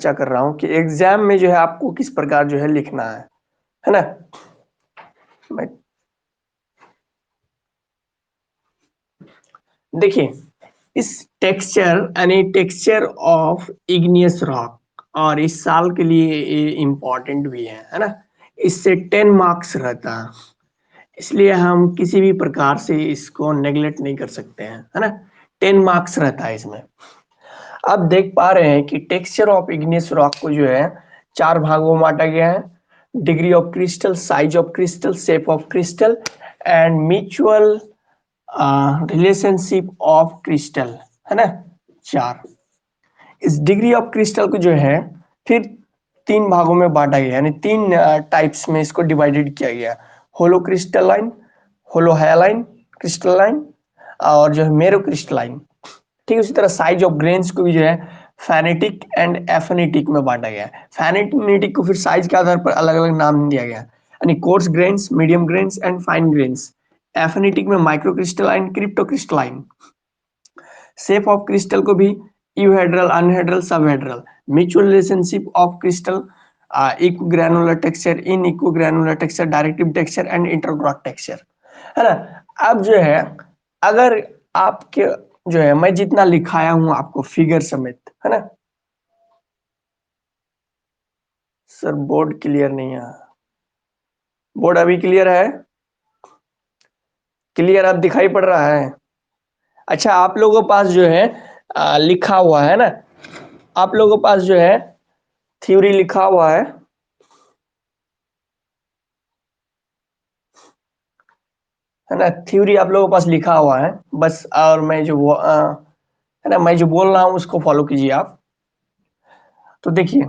चर्चा कर रहा हूँ कि एग्जाम में जो है आपको किस प्रकार जो है लिखना है ना। मैं देखिए, इस टेक्सचर यानी टेक्सचर ऑफ इग्नियस रॉक और इस साल के लिए ये इम्पोर्टेंट भी है ना। इससे 10 मार्क्स रहता है, इसलिए हम किसी भी प्रकार से इसको नेग्लेक्ट नहीं कर सकते हैं, है ना। 10 मार्क्स रहता है इसमें। आप देख पा रहे हैं कि टेक्सचर ऑफ इग्नियस रॉक को जो है 4 भागों में बांटा गया है। Degree of crystal, size of crystal, shape of crystal and mutual relationship of crystal, है ना। 4। इस डिग्री ऑफ क्रिस्टल को जो है फिर 3 भागों में बांटा गया, यानी 3 टाइप्स में इसको डिवाइडेड किया गया। होलो क्रिस्टलाइन, होलो हाइलाइन क्रिस्टलाइन और जो है मेरो क्रिस्टलाइन। ठीक उसी तरह साइज ऑफ ग्रेन्स को भी जो है फैनेटिक एंड एफेनेटिक में बांटा गया है। फैनेटिक को फिर साइज के आधार पर अलग अलग नाम दिया गया है, यानी coarse grains, medium grains and fine grains. Aphanitic में microcrystalline, cryptocrystalline. Shape of crystal को भी euhedral, anhedral, subhedral. Mutual relationship of crystal, equigranular texture, inequigranular texture, directive texture and intergrowth texture, है ना। अब जो है अगर आपके जो है मैं जितना लिखाया हूं आपको फिगर समेत, है ना। सर बोर्ड क्लियर नहीं है। बोर्ड अभी क्लियर है? क्लियर अब दिखाई पड़ रहा है? अच्छा, आप लोगों के पास जो है लिखा हुआ है ना, आप लोगों के पास जो है थ्योरी लिखा हुआ है ना। थ्योरी आप लोगों के पास लिखा हुआ है बस, और मैं जो है ना, मैं जो बोल रहा हूँ उसको फॉलो कीजिए आप। तो देखिए,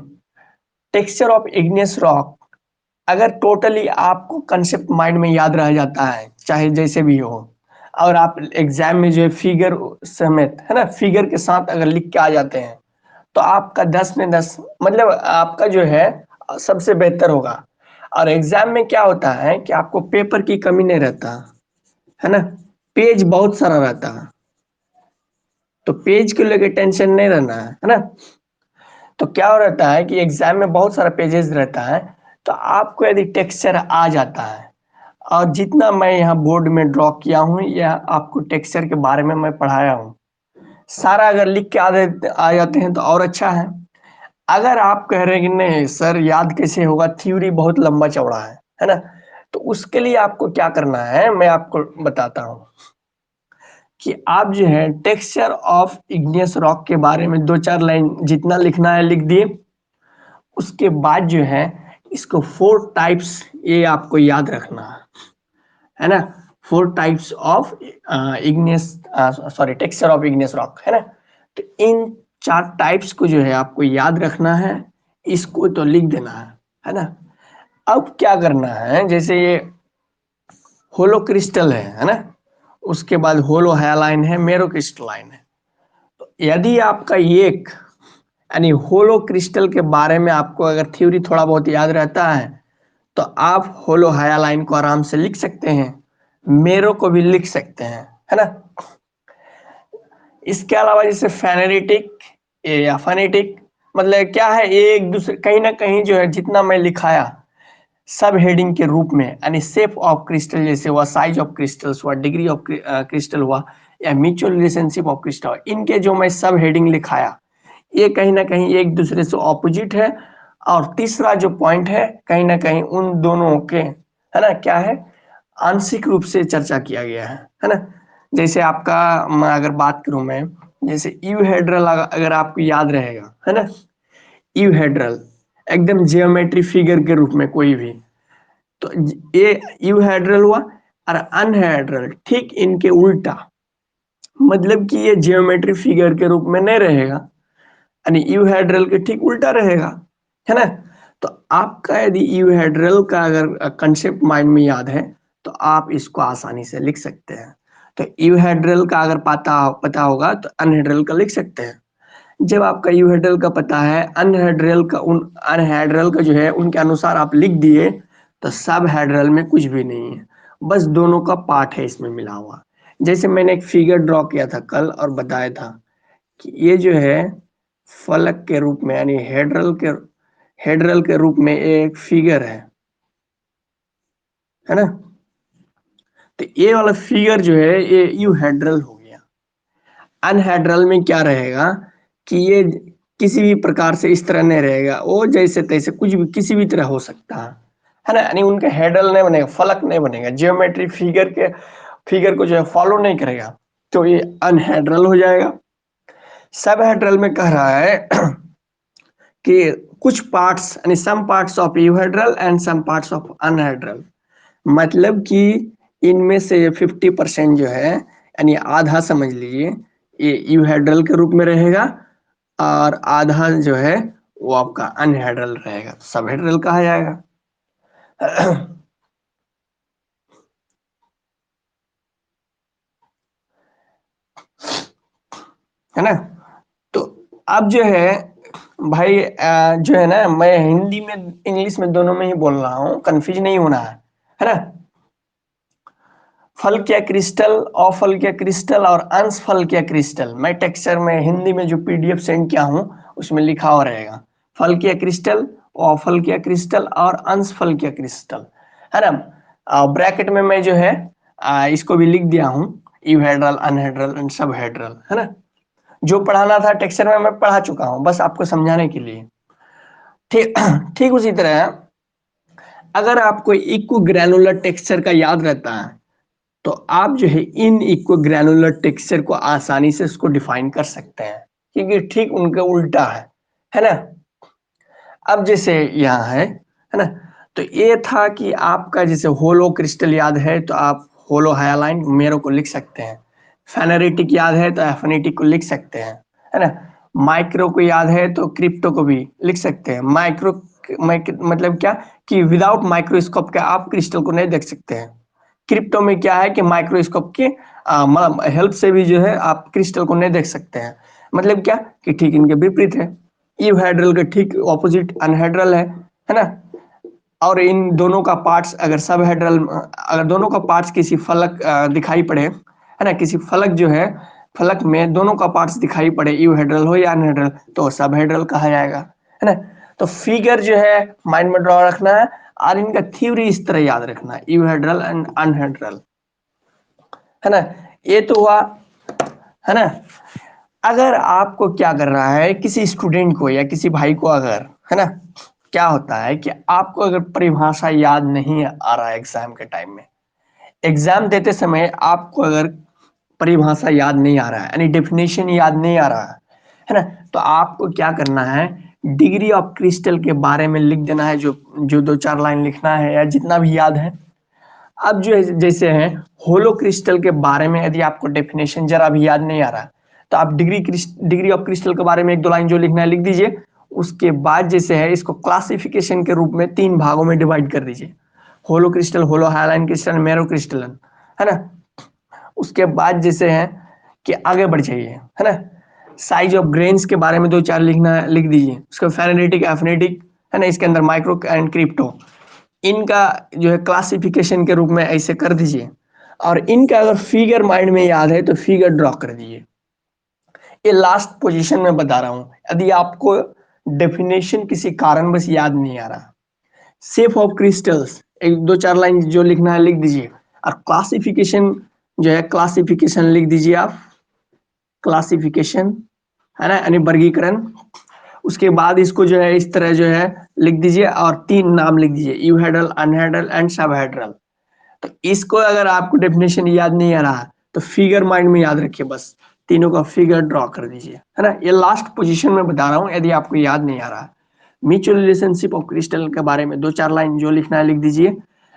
टेक्सचर ऑफ इग्नियस रॉक अगर टोटली आपको कंसेप्ट माइंड में याद रह जाता है, चाहे जैसे भी हो, और आप एग्जाम में जो है फिगर समेत, है ना, फिगर के साथ अगर लिख के आ जाते हैं तो आपका 10 में 10, मतलब आपका जो है सबसे बेहतर होगा। और एग्जाम में क्या होता है कि आपको पेपर की कमी नहीं रहता, है ना। पेज बहुत सारा रहता है, तो पेज को लेके टेंशन नहीं रहना है ना। तो क्या हो रहता है कि एग्जाम में बहुत सारा पेजेस रहता है, तो आपको यदि टेक्सचर आ जाता है, और जितना मैं यहाँ बोर्ड में ड्रॉ किया हूँ या आपको टेक्सचर के बारे में मैं पढ़ाया हूँ, सारा अगर लिख के आ जाते हैं तो और अच्छा है। अगर आप कह रहे हैं कि नहीं सर याद कैसे होगा, थ्योरी बहुत लंबा चौड़ा है ना, तो उसके लिए आपको क्या करना है मैं आपको बताता हूँ कि आप जो है टेक्सचर ऑफ इग्नियस रॉक के बारे में 2-4 लाइन जितना लिखना है लिख दिए। उसके बाद जो है इसको 4 टाइप्स ये आपको याद रखना है ना। 4 types of igneous, sorry, texture of igneous rock, है ना। तो इन 4 टाइप्स को जो है आपको याद रखना है, इसको तो लिख देना है ना। अब क्या करना है, जैसे ये होलो क्रिस्टल है ना, उसके बाद होलो हाइलाइन है, मेरो क्रिस्टलाइन है। तो यदि आपका ये यानी होलो क्रिस्टल के बारे में आपको अगर थ्योरी थोड़ा बहुत याद रहता है तो आप होलो हाइलाइन को आराम से लिख सकते हैं, मेरो को भी लिख सकते हैं, है ना। इसके अलावा जैसे फेनेटिक या फनेटिक, मतलब क्या है, ये एक दूसरे कहीं ना कहीं जो है जितना मैं लिखाया सब हेडिंग के रूप में, यानी शेप ऑफ क्रिस्टल जैसे हुआ, साइज ऑफ क्रिस्टल्स हुआ, डिग्री ऑफ क्रिस्टल हुआ, या म्यूचुअल रिलेशनशिप ऑफ क्रिस्टल, इनके जो मैं सब हेडिंग लिखाया ये कहीं ना कहीं एक दूसरे से ऑपोजिट है। और तीसरा जो पॉइंट है कहीं ना कहीं उन दोनों के, है ना, क्या है, आंशिक रूप से चर्चा किया गया है ना। जैसे आपका मैं अगर बात करूं मैं, जैसे यूहेड्रल अगर आपको याद रहेगा, है ना, यूहेड्रल एकदम जियोमेट्री फिगर के रूप में कोई भी, तो ये यूहेड्रल हुआ। और अनहेड्रल ठीक इनके उल्टा, मतलब कि ये जियोमेट्री फिगर के रूप में नहीं रहेगा, यानी यूहेड्रल के ठीक उल्टा रहेगा, है ना। तो आपका यदि यूहेड्रल का अगर कंसेप्ट माइंड में याद है तो आप इसको आसानी से लिख सकते हैं। तो यूहेड्रल का अगर पता होगा तो अनहेड्रल का लिख सकते हैं। जब आपका यूहेड्रल का पता है, अनहेड्रल का जो है उनके अनुसार आप लिख दिए, तो सब हेड्रल में कुछ भी नहीं है, बस दोनों का पार्ट है इसमें मिला हुआ। जैसे मैंने एक फिगर ड्रॉ किया था कल और बताया था कि ये जो है फलक के रूप में यानी हेड्रल के रूप में एक फिगर है ना। तो ये वाला फिगर जो है ये यूहेड्रल हो गया। अनहेड्रल में क्या रहेगा कि ये किसी भी प्रकार से इस तरह नहीं रहेगा, वो जैसे तैसे कुछ भी किसी भी तरह हो सकता है ना। यानी उनका हेड्रल नहीं बनेगा, फलक नहीं बनेगा, जियोमेट्री फिगर को जो है फॉलो नहीं करेगा, तो ये अनहेड्रल हो जाएगा। सब हेड्रल में कह रहा है कि कुछ पार्ट्स यानी some parts of euhedral and some parts of anhedral, मतलब कि इनमें से 50% जो है यानी आधा समझ लीजिए ये यूहेड्रल के रूप में रहेगा और आधा जो है वो आपका अनहेड्रल रहेगा, सबहेड्रल कहा जाएगा। है ना। तो अब जो है भाई जो है ना, मैं हिंदी में इंग्लिश में दोनों में ही बोल रहा हूँ, कंफ्यूज नहीं होना है ना। फल क्या क्रिस्टल, अफल क्या क्रिस्टल और अंश फल क्या क्रिस्टल, मैं टेक्सचर में हिंदी में जो पीडीएफ सेंड किया हूँ उसमें लिखा हुआ रहेगा। फल क्या क्रिस्टल, अफल क्या क्रिस्टल और अंश फल क्या क्रिस्टल, है ना। ब्रैकेट में मैं जो है इसको भी लिख दिया हूँ, यूहेड्रल अनहेड्रल एंड सबहेड्रल, है ना। जो पढ़ाना था टेक्सचर में मैं पढ़ा चुका हूँ, बस आपको समझाने के लिए। ठीक ठीक उसी तरह अगर आपको इक्को ग्रैनुलर टेक्सचर का याद रहता है तो आप जो है इन इक्को ग्रैनुलर टेक्सचर को आसानी से उसको डिफाइन कर सकते हैं, क्योंकि ठीक उनका उल्टा है ना। अब जैसे यहाँ है ना, तो ये था कि आपका जैसे होलो क्रिस्टल याद है तो आप होलो हाइलाइन मेरो को लिख सकते हैं, फेनेरेटिक याद है तो एफिनिटिक को लिख सकते हैं, है ना। माइक्रो को याद है तो क्रिप्टो को भी लिख सकते हैं। मतलब क्या कि विदाउट माइक्रोस्कोप के आप क्रिस्टल को नहीं देख सकते हैं। क्रिप्टो में क्या है कि माइक्रोस्कोप के हेल्प से भी जो है आप क्रिस्टल को नहीं देख सकते हैं। मतलब क्या कि ठीक इनके विपरीत है, यूहेड्रल के ठीक ऑपोजिट अनहेड्रल है ना। और इन दोनों का पार्ट्स अगर सब हेड्रल, अगर दोनों का पार्ट्स किसी फलक दिखाई पड़े, है ना, किसी फलक जो है फलक में दोनों का पार्ट्स दिखाई पड़े, यूहेड्रल हो या अनहेड्रल, तो सब हेड्रल कहा जाएगा, है ना। तो फिगर जो है माइंड में ड्रॉ रखना है और इनका थ्योरी इस तरह याद रखना है, यूहेड्रल एंड अनहेड्रल, है ना। ये तो हुआ, है ना। अगर आपको क्या कर रहा है, किसी स्टूडेंट को या किसी भाई को अगर, है ना, क्या होता है कि आपको अगर परिभाषा याद नहीं आ रहा है एग्जाम के टाइम में, एग्जाम देते समय आपको अगर परिभाषा याद नहीं आ रहा है यानी डेफिनेशन याद नहीं आ रहा है ना, तो आपको क्या करना है, डिग्री ऑफ क्रिस्टल के बारे में लिख देना है, जो जो 2-4 लाइन लिखना है या जितना भी याद है। अब जो है जैसे है होलो क्रिस्टल के बारे में यदि आपको डेफिनेशन जरा भी याद नहीं आ रहा तो आप डिग्री ऑफ क्रिस्टल के बारे में 1-2 लाइन जो लिखना है लिख दीजिए। उसके बाद जैसे है इसको क्लासिफिकेशन के रूप में 3 भागों में डिवाइड कर दीजिए, होलो क्रिस्टल, होलो हाइलाइन क्रिस्टल, मेरो क्रिस्टलन, है ना। उसके बाद जैसे है कि आगे बढ़ जाइए, है ना। साइज ऑफ ग्रेन्स के बारे में 2-4 लिखना है लिख दीजिए, उसका फेनेटिक एफिनिटिक, है ना, इसके अंदर माइक्रो एंड क्रिप्टो, इनका जो है क्लासिफिकेशन के रूप में ऐसे कर दीजिए। और इनका अगर फिगर माइंड में याद है तो फिगर ड्रॉ कर दीजिए। ये लास्ट पोजीशन में बता रहा हूं, यदि आपको डेफिनेशन किसी कारणवश याद नहीं आ रहा, शेप ऑफ क्रिस्टल्स 1-2-4 लाइन जो लिखना है लिख दीजिए। और क्लासिफिकेशन जो है क्लासिफिकेशन लिख दीजिए आप, क्लासिफिकेशन, है ना, यानी वर्गीकरण। उसके बाद इसको जो है इस तरह जो है लिख दीजिए और 3 नाम लिख दीजिए, यूहेड्रल, अनहेड्रल एंड सबहेड्रल। तो इसको अगर आपको डेफिनेशन याद नहीं आ रहा तो फिगर माइंड में याद रखिए, बस तीनों का फिगर ड्रॉ कर दीजिए, है ना। ये लास्ट पोजीशन में बता रहा हूं यदि आपको याद नहीं आ रहा। म्यूचुअल रिलेशनशिप ऑफ क्रिस्टल के बारे में 2-4 लाइन जो लिखना है लिख दीजिए।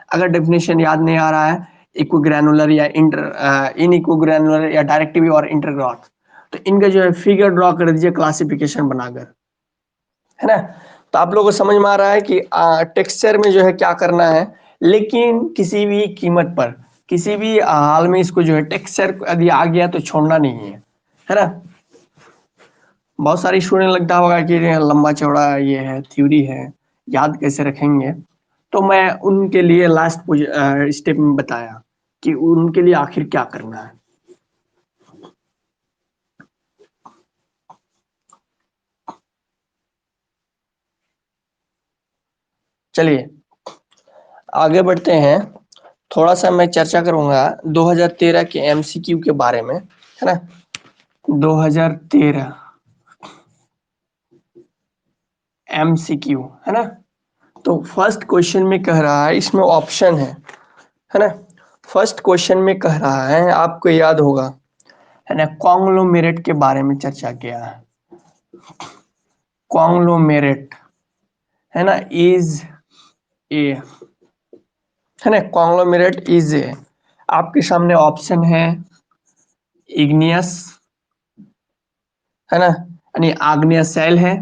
अगर डेफिनेशन याद नहीं आ रहा है, इक्को ग्रैनुलर या इन इक्को ग्रैनुलर या डायरेक्टिव और इंटरग्रॉथ, तो इनका जो है फिगर ड्रॉ कर दीजिए क्लासिफिकेशन बनाकर, है ना। तो आप लोगों को समझ में आ रहा है कि टेक्सचर में जो है क्या करना है, लेकिन किसी भी कीमत पर, किसी भी हाल में इसको जो है टेक्सचर यदि आ गया तो छोड़ना नहीं है ना। बहुत सारी स्टूडेंट लगता होगा कि ये लंबा चौड़ा ये है थ्योरी है, याद कैसे रखेंगे। तो मैं उनके लिए लास्ट स्टेप में बताया कि उनके लिए आखिर क्या करना है। चलिए आगे बढ़ते हैं। थोड़ा सा मैं चर्चा करूंगा 2013 के एमसीक्यू के बारे में, है ना। 2013 एमसीक्यू, है ना। तो फर्स्ट क्वेश्चन में कह रहा है, इसमें ऑप्शन है ना। फर्स्ट क्वेश्चन में कह रहा है, आपको याद होगा, है ना, कॉन्ग्लोमेरेट के बारे में चर्चा किया है। कॉन्ग्लोमेरेट, है ना, इज ए, है ना, कॉन्ग्लोमेरेट इज ए। आपके सामने ऑप्शन है इग्नियस, है ना, यानी आग्नेय शैल है।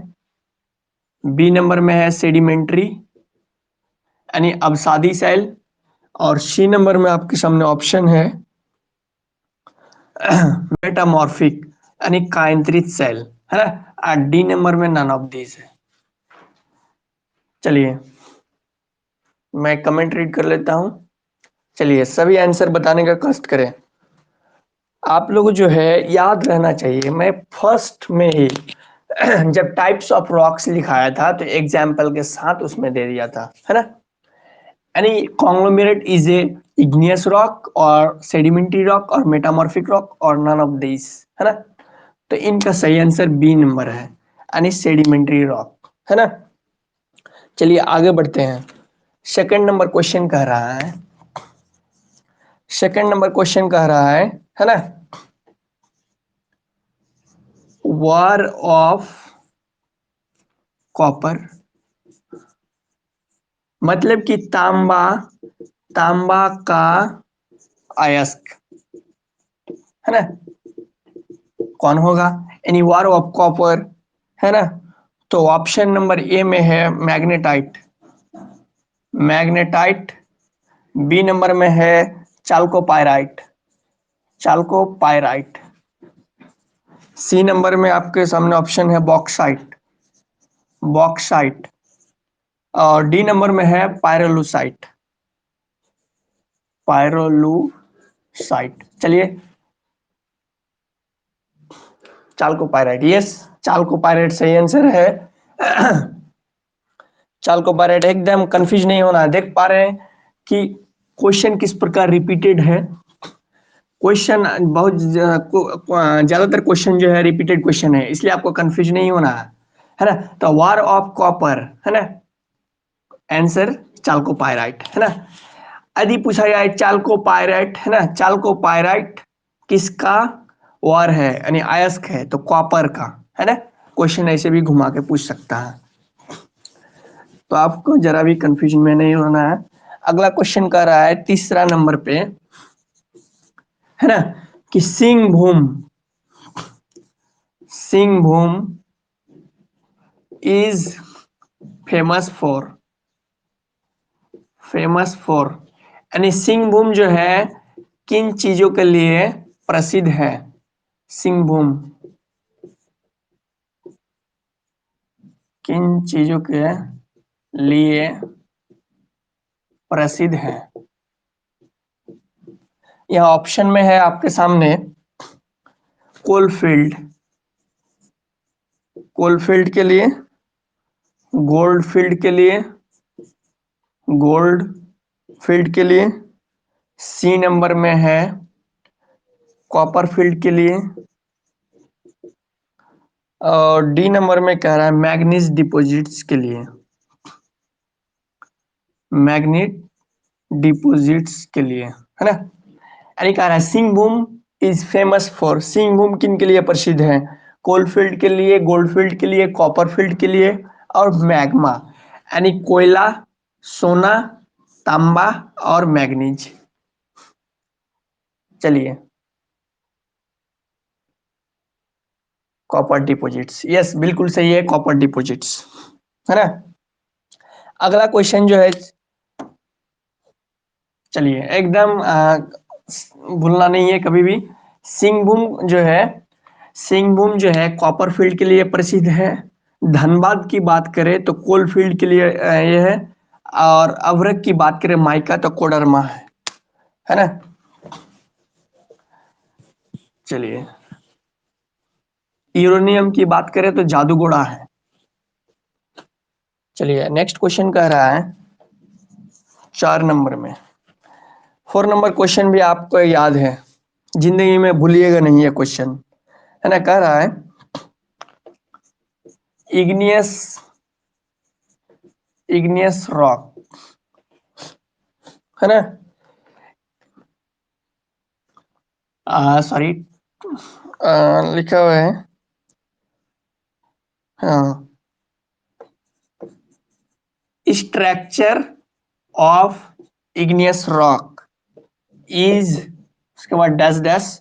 बी नंबर में है सेडिमेंट्री यानी अवसादी शैल। और सी नंबर में आपके सामने ऑप्शन है मेटामॉर्फिक यानी कायंत्रित शैल, है ना। और डी नंबर में नन ऑफ दीज है। चलिए मैं कमेंट रीड कर लेता हूं। चलिए सभी आंसर बताने का कष्ट करें। आप लोग जो है याद रहना चाहिए, मैं फर्स्ट में ही जब टाइप्स ऑफ रॉक्स लिखाया था तो एग्जाम्पल के साथ उसमें दे दिया था, है ना। यानी conglomerate is a igneous rock और सेडिमेंट्री रॉक और मेटामॉर्फिक रॉक और नन ऑफ दिस, है ना। तो इनका सही आंसर बी नंबर है, यानी सेडिमेंट्री रॉक, है ना। चलिए आगे बढ़ते हैं। सेकंड नंबर क्वेश्चन कह रहा है, सेकंड नंबर क्वेश्चन कह रहा है ना, वार ऑफ कॉपर मतलब कि तांबा, तांबा का अयस्क, है ना, कौन होगा, एनी वार ऑफ कॉपर, है ना। तो ऑप्शन नंबर ए में है मैग्नेटाइट, मैग्नेटाइट। बी नंबर में है चाल्कोपाइराइट, चाल्कोपाइराइट। सी नंबर में आपके सामने ऑप्शन है बॉक्साइट, बॉक्साइट। और डी नंबर में है पायरोलुसाइट, पायरोलुसाइट। चलिए चाल्कोपाइराइट, यस चाल्कोपाइराइट सही आंसर है। चाल्कोपाइराइट, एकदम कंफ्यूज नहीं होना है। देख पा रहे हैं कि क्वेश्चन किस प्रकार रिपीटेड है। क्वेश्चन बहुत ज्यादातर क्वेश्चन जो है रिपीटेड क्वेश्चन है, इसलिए आपको कंफ्यूज नहीं होना है ना। तो वार ऑफ कॉपर, है ना, आंसर चाल्कोपाइराइट, है ना। यदि पूछा जाए चाल्कोपाइराइट, है ना, चाल्कोपाइराइट किसका वार है यानी अयस्क है, तो कॉपर का, है ना। क्वेश्चन ऐसे भी घुमा के पूछ सकता है, तो आपको जरा भी कंफ्यूजन में नहीं होना है। अगला क्वेश्चन कर रहा है तीसरा नंबर पे, है ना, कि Singhbhum, Singhbhum is famous for, famous for यानी सिंहभूम जो है किन चीजों के लिए प्रसिद्ध है। सिंहभूम किन चीजों के लिए प्रसिद्ध है। यह ऑप्शन में है आपके सामने कोलफील्ड, कोलफील्ड के लिए, गोल्ड फील्ड के लिए, गोल्ड फील्ड के लिए। सी नंबर में है कॉपर फील्ड के लिए। और डी नंबर में कह रहा है मैग्नीज डिपॉजिट्स के लिए, मैग्नीट डिपॉजिट्स के लिए, है ना। यानी कह रहा है Singhbhum is famous for, Singhbhum किन के लिए प्रसिद्ध है, कोलफील्ड के लिए, गोल्डफील्ड के लिए, कॉपर फील्ड के लिए और मैग्मा यानी कोयला, सोना, तांबा और मैग्नीज। चलिए कॉपर डिपॉजिट्स, यस बिल्कुल सही है, कॉपर डिपॉजिट्स, है ना। अगला क्वेश्चन जो है, चलिए एकदम भूलना नहीं है कभी भी। सिंहभूम जो है, सिंहभूम जो है कॉपर फील्ड के लिए प्रसिद्ध है। धनबाद की बात करें तो कोल फील्ड के लिए ये है। और अभ्रक की बात करें माइका तो कोडरमा है ना। चलिए यूरेनियम की बात करें तो जादूगोड़ा है। चलिए नेक्स्ट क्वेश्चन कह रहा है 4 नंबर में 4 नंबर क्वेश्चन भी आपको याद है, जिंदगी में भूलिएगा नहीं ये क्वेश्चन, है ना। कह रहा है इग्नियस इग्नियस रॉक, है ना। सॉरी, लिखा हुआ है, हाँ, structure of igneous rock is, उसके बाद डैश डैश,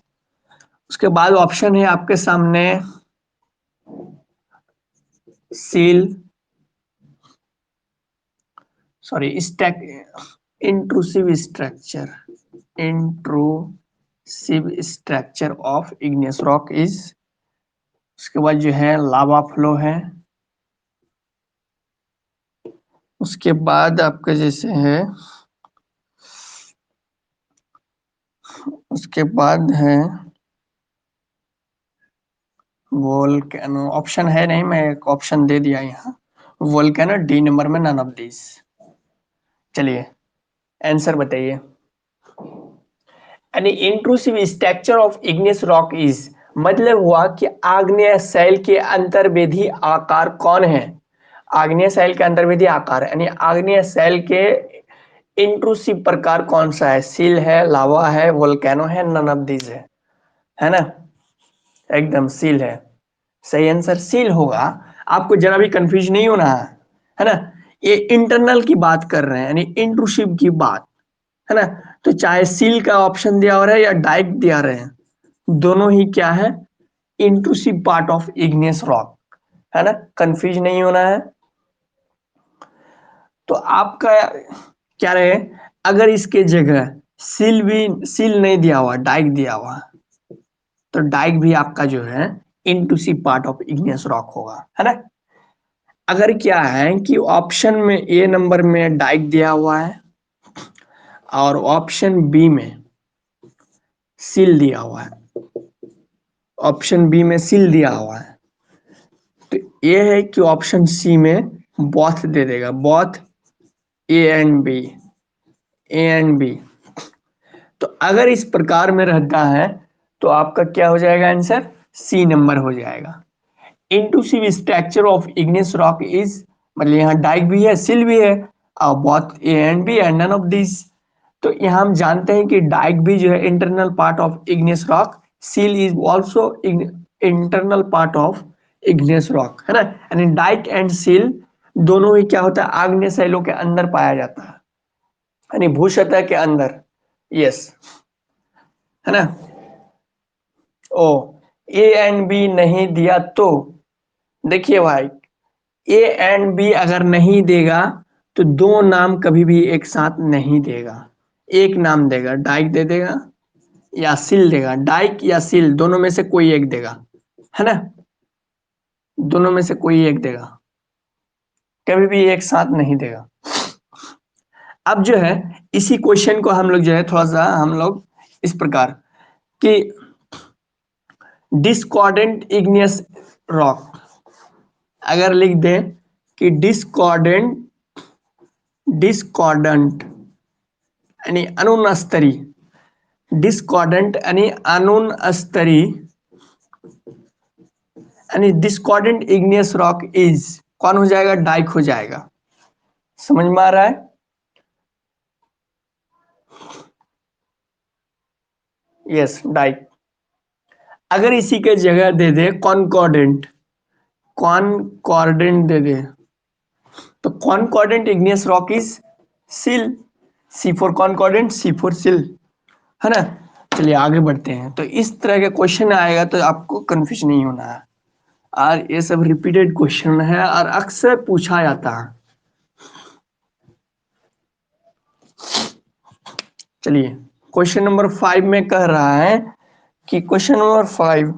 उसके बाद ऑप्शन है आपके सामने seal, sorry stack, intrusive structure, intrusive structure of igneous rock is, उसके बाद जो है लावा फ्लो है, उसके बाद आपका जैसे है, उसके बाद है वोल्केनो, ऑप्शन है नहीं, मैं एक ऑप्शन दे दिया यहाँ, वोल्केनो डी नंबर में नन ऑफ दिस। चलिए आंसर बताइए। यानी intrusive structure of igneous rock is, मतलब हुआ कि आग्नेय शैल के अंतर्वेधी आकार कौन है, आग्नेय शैल के अंतर्वेधी आकार, यानी आग्नेय शैल के इंट्रूसिव प्रकार कौन सा है, सील है, लावा है, वोल्केनो है, नन ऑफ दिस है ना। एकदम सील है, सही आंसर सील होगा। आपको जरा भी कंफ्यूज नहीं होना है ना। ये इंटरनल की बात कर रहे हैं, यानी इंट्रूसिव की बात, है ना। तो चाहे सील का ऑप्शन दिया हो रहा है या डाइक दिया रहे हैं, दोनों ही क्या है, intrusive part of igneous rock, है ना। कंफ्यूज नहीं होना है। तो आपका क्या रहे, अगर इसके जगह सील नहीं दिया हुआ, डाइक दिया हुआ, तो डाइक भी आपका जो है intrusive part of igneous rock होगा, है ना। अगर क्या है कि ऑप्शन में ए नंबर में डाइक दिया हुआ है और ऑप्शन बी में सील दिया हुआ है, ऑप्शन बी में सील दिया हुआ है, तो ये है कि ऑप्शन सी में बोथ दे देगा, both A and B, A and B. तो अगर इस प्रकार में रहता है तो आपका क्या हो जाएगा आंसर, सी नंबर हो जाएगा। Intrusive structure of igneous rock is, मतलब यहाँ डाइक भी है, सिल भी है, और both A and B and none of this. तो यहाँ हम जानते हैं कि डाइक भी जो है internal part of igneous rock, seal is also internal part of igneous rock, है ना। यानी डाइक एंड सील दोनों ही क्या होता है, आग्नेय शैलों के अंदर पाया जाता है, यानी भूसतह के अंदर, यस, है ना। ओ, ए एंड बी नहीं दिया तो देखिए भाई, ए एंड बी अगर नहीं देगा तो दो नाम कभी भी एक साथ नहीं देगा, एक नाम देगा, डाइक दे देगा या सिल देगा, डाइक या सिल दोनों में से कोई एक देगा, है ना, दोनों में से कोई एक देगा, कभी भी एक साथ नहीं देगा। अब जो है इसी क्वेश्चन को हम लोग जो है थोड़ा सा हम लोग इस प्रकार कि डिस्कॉर्डेंट इग्नियस रॉक, अगर लिख दें कि डिस्कॉर्डेंट यानी अनुनस्तरी, डिस्कॉर्डेंट यानी अनुनस्तरी, यानी डिस्कॉर्डेंट इग्नियस रॉक इज कौन हो जाएगा, डाइक हो जाएगा। समझ में आ रहा है, यस डाइक। अगर इसी के जगह दे दे कॉनकॉर्डेंट, कॉनकॉर्डेंट दे दे, तो कॉनकॉर्डेंट इग्नियस रॉक इज सिल, सी फॉर कॉनकॉर्डेंट, सी फॉर सिल, है ना। चलिए आगे बढ़ते हैं। तो इस तरह के क्वेश्चन आएगा तो आपको कंफ्यूज नहीं होना है, और ये सब रिपीटेड क्वेश्चन है और अक्सर पूछा जाता है। चलिए क्वेश्चन नंबर 5 में कह रहा है कि क्वेश्चन नंबर 5,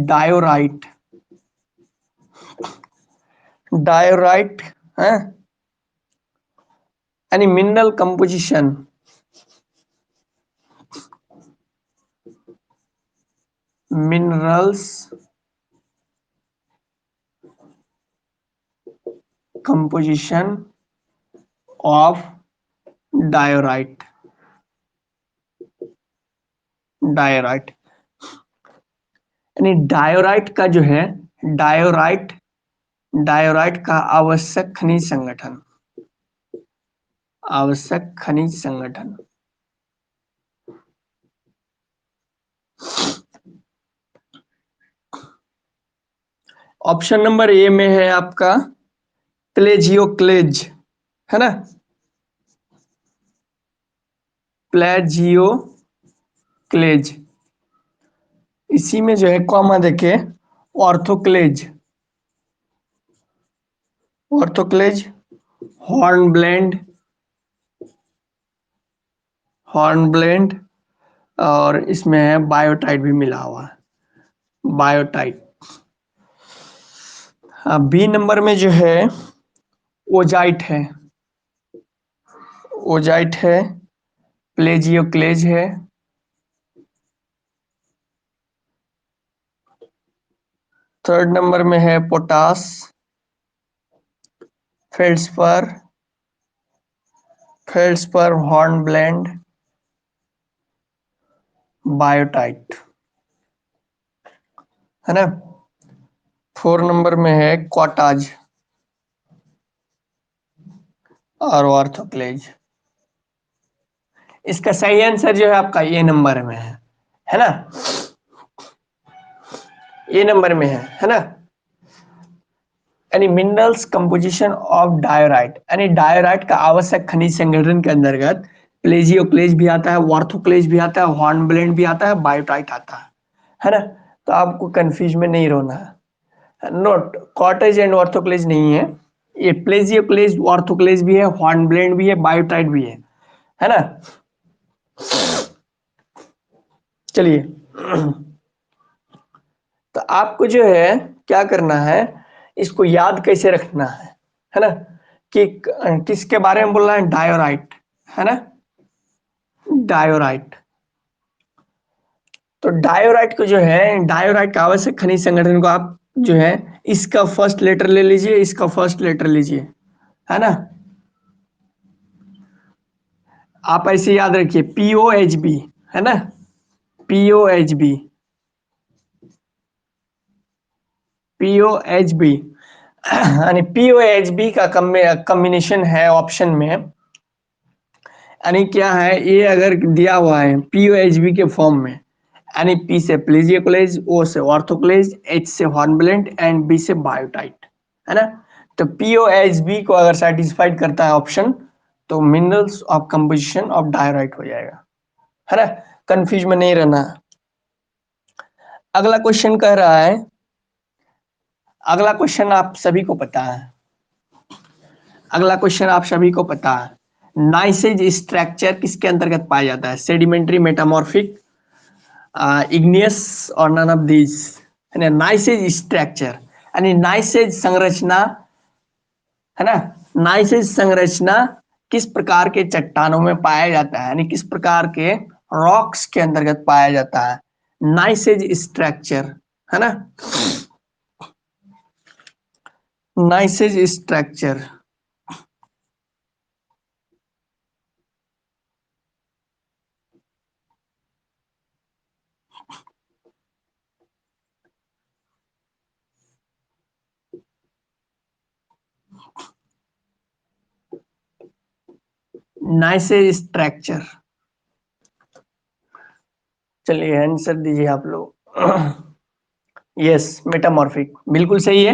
डायोराइट, डायोराइट है यानी mineral composition, minerals composition of diorite, diorite यानी डायोराइट का जो है, डायोराइट, डायोराइट का आवश्यक खनिज संगठन, आवश्यक खनिज संगठन। ऑप्शन नंबर ए में है आपका प्लेजियोक्लेज, है ना, प्लेजियोक्लेज। इसी में जो है कॉमा देखे ऑर्थोक्लेज, ऑर्थोक्लेज, हॉर्नब्लेंड, हॉर्नब्लेंड, और इसमें है बायोटाइट भी मिला हुआ है, बायोटाइट। बी नंबर में जो है ओजाइट है, ओजाइट है, प्लेजियोक्लेज है। थर्ड नंबर में है पोटास, फेल्ड्सपर, फेल्ड्सपर, हॉर्नब्लेंड, बायोटाइट, है ना। 4 नंबर में है क्वाटाज और ऑर्थोक्लेज। इसका सही आंसर जो है आपका ए नंबर में है ना, ए नंबर में है ना। यानी मिनरल्स कंपोजिशन ऑफ डायोराइट, यानी डायोराइट का आवश्यक खनिज संगठन के अंतर्गत प्लेजियोक्लेज भी आता है, ऑर्थोक्लेज भी आता है, हॉर्नब्लेंड भी आता है, बायोटाइट आता है ना। तो आपको कंफ्यूज में नहीं रोना है। नोट, कॉटेज एंड ऑर्थोक्लेज नहीं है, ये प्लेजियोक्लेज, ऑर्थोक्लेज भी है, हॉर्नब्लेंड भी है, बायोटाइट भी है ना। चलिए, तो आपको जो है क्या करना है, इसको याद कैसे रखना है ना, कि किसके बारे में बोलना है, डायोराइट, है ना, डायोराइट। तो डायोराइट को जो है, डायोराइट का आवश्यक खनिज संगठन को आप जो है इसका फर्स्ट लेटर ले लीजिए, इसका फर्स्ट लेटर लीजिए, है ना। आप ऐसे याद रखिए POHB, है ना, POHB, POHB, यानी POHB का कॉम्बिनेशन है ऑप्शन में, यानी क्या है, ये अगर दिया हुआ है POHB के फॉर्म में, यानी P से प्लेजियोक्लेज, O से ऑर्थोक्लेज, H से हॉर्नब्लेंड एंड B से बायोटाइट, है ना। तो POHB को अगर सेटिस्फाइड करता है ऑप्शन, तो minerals of composition of diorite हो जाएगा, है ना। कंफ्यूज में नहीं रहना। अगला क्वेश्चन कह रहा है, अगला क्वेश्चन आप सभी को पता है, अगला क्वेश्चन आप सभी को पता है, नाइसेज स्ट्रक्चर किसके अंतर्गत पाया जाता है, सेडिमेंट्री, मेटामॉर्फिक, इग्नियस और नन ऑफ दीज, है ना। नाइसेज स्ट्रक्चर यानी नाइसेज संरचना, है ना, नाइसेज संरचना किस प्रकार के चट्टानों में पाया जाता है, यानी किस प्रकार के रॉक्स के अंतर्गत पाया जाता है, नाइसेज स्ट्रक्चर, है ना, नाइसेज स्ट्रक्चर। नाइसेज स्ट्रक्चर, चलिए आंसर दीजिए आप लोग। यस, मेटामॉर्फिक बिल्कुल सही है।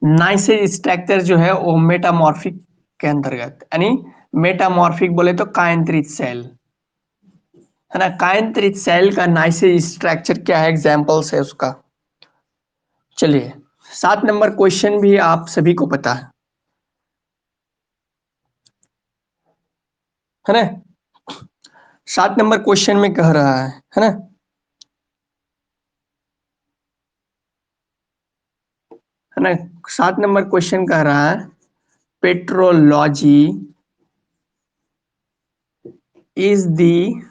नाइसेज स्ट्रक्चर जो है वो मेटामॉर्फिक के अंतर्गत, यानी मेटामॉर्फिक बोले तो कायंत्रित सेल, है ना। कायंत्रित सेल का नाइसेज स्ट्रक्चर क्या है, एग्जांपल्स है उसका। चलिए, 7 नंबर क्वेश्चन भी आप सभी को पता है ना। 7 नंबर क्वेश्चन में कह रहा है ना, 7 नंबर क्वेश्चन कह रहा है, पेट्रोलॉजी is the